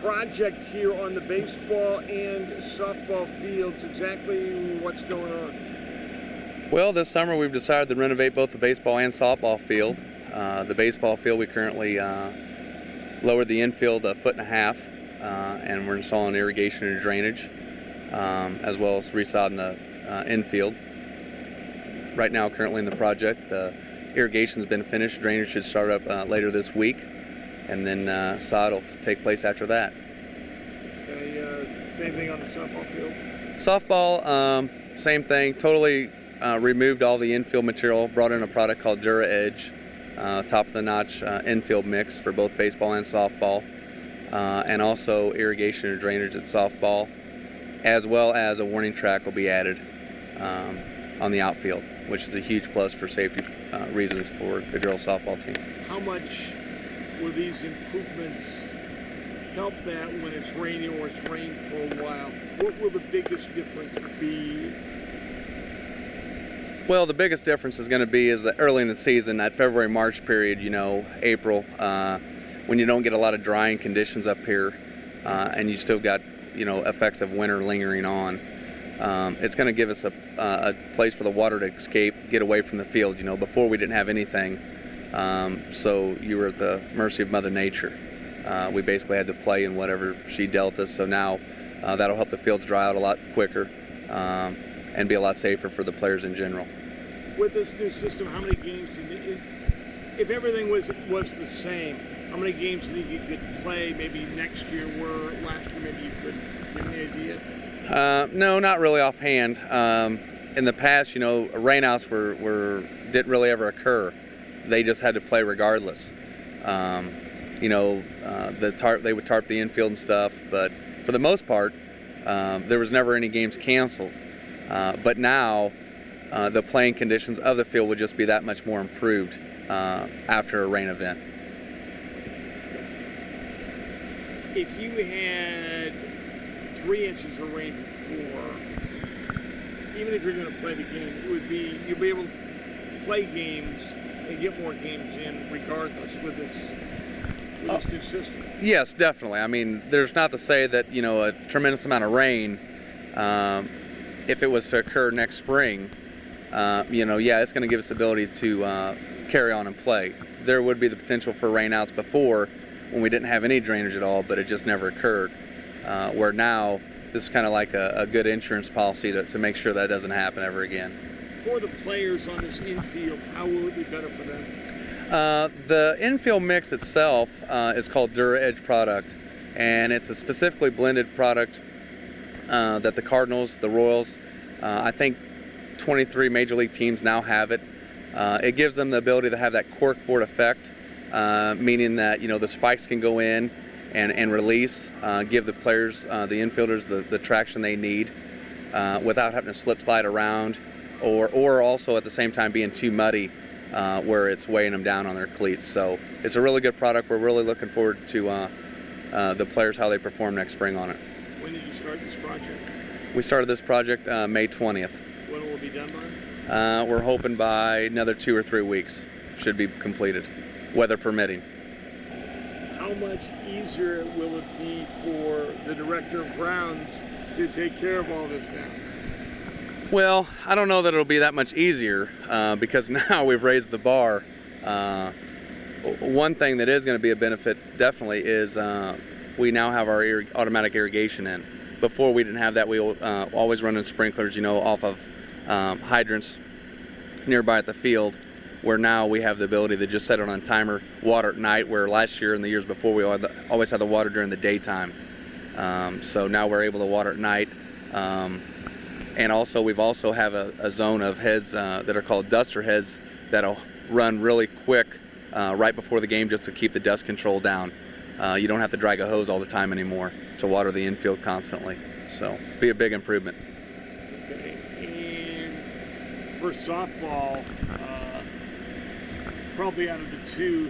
project here on the baseball and softball fields. Exactly what's going on? Well, this summer we've decided to renovate both the baseball and softball field. The baseball field, we currently lowered the infield 1.5 feet, and we're installing irrigation and drainage, as well as resodding the infield. Right now, currently in the project, the irrigation's been finished. Drainage should start up later this week, and then sod will take place after that. Okay, same thing on the softball field? Softball, same thing. Totally removed all the infield material, brought in a product called Dura Edge, top of the notch infield mix for both baseball and softball, and also irrigation and drainage at softball, as well as a warning track will be added on the outfield, which is a huge plus for safety reasons for the girls softball team. How much will these improvements help that when it's raining or it's rained for a while? What will the biggest difference be? Well, the biggest difference is going to be is that early in the season, that February-March period, April, when you don't get a lot of drying conditions up here, and you still got, effects of winter lingering on. It's going to give us a place for the water to escape, get away from the field. Before we didn't have anything, so you were at the mercy of Mother Nature. We basically had to play in whatever she dealt us. So now that'll help the fields dry out a lot quicker and be a lot safer for the players in general. With this new system, how many games do you need? If everything was the same, how many games do you think you could play maybe next year where last year maybe you couldn't? Give me an idea? No, not really offhand. In the past, rainouts didn't really ever occur. They just had to play regardless. They would tarp the infield and stuff, but for the most part, there was never any games canceled. But now, the playing conditions of the field would just be that much more improved after a rain event. If you had 3 inches of rain before, even if you're going to play the game, you'll be able to play games and get more games in regardless with this new system. Yes, definitely. I mean, there's not to say that a tremendous amount of rain, if it was to occur next spring, it's going to give us the ability to carry on and play. There would be the potential for rainouts before when we didn't have any drainage at all, but it just never occurred. Where now, this is kind of like a good insurance policy to make sure that doesn't happen ever again. For the players on this infield, how will it be better for them? The infield mix itself is called Dura Edge product, and it's a specifically blended product that the Cardinals, the Royals, I think 23 Major League teams now have it. It gives them the ability to have that corkboard effect, meaning that the spikes can go in and release, give the players, the infielders, the traction they need without having to slip slide around, or also at the same time being too muddy where it's weighing them down on their cleats. So it's a really good product. We're really looking forward to the players, how they perform next spring on it. When did you start this project? We started this project May 20th. When will it be done by? We're hoping by another 2 or 3 weeks should be completed, weather permitting. How much easier will it be for the director of grounds to take care of all this now? Well, I don't know that it'll be that much easier because now we've raised the bar. One thing that is going to be a benefit definitely is we now have our automatic irrigation in. Before we didn't have that. We always running sprinklers, off of hydrants nearby at the field, where now we have the ability to just set it on timer, water at night, where last year and the years before we always had the water during the daytime. So now we're able to water at night. And also we've also have a zone of heads that are called duster heads that'll run really quick right before the game just to keep the dust control down. You don't have to drag a hose all the time anymore to water the infield constantly. So be a big improvement. Okay, and for softball, probably out of the two,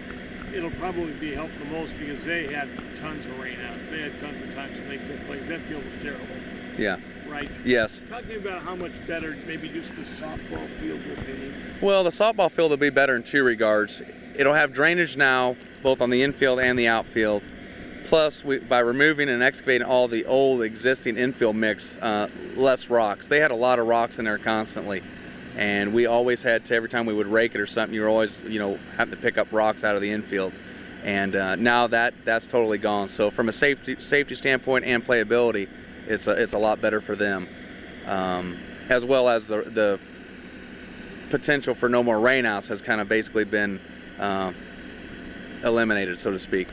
it'll probably be helped the most because they had tons of rainouts. They had tons of times to make good plays. That field was terrible. Yeah. Right? Yes. Talk to me about how much better maybe just the softball field will be. Well, the softball field will be better in 2 regards. It'll have drainage now, both on the infield and the outfield, Plus, by removing and excavating all the old existing infill mix, less rocks. They had a lot of rocks in there constantly, and we always had to, every time we would rake it or something, you were always, having to pick up rocks out of the infield. And now that's totally gone. So from a safety standpoint and playability, it's a lot better for them, as well as the potential for no more rainouts has kind of basically been eliminated, so to speak.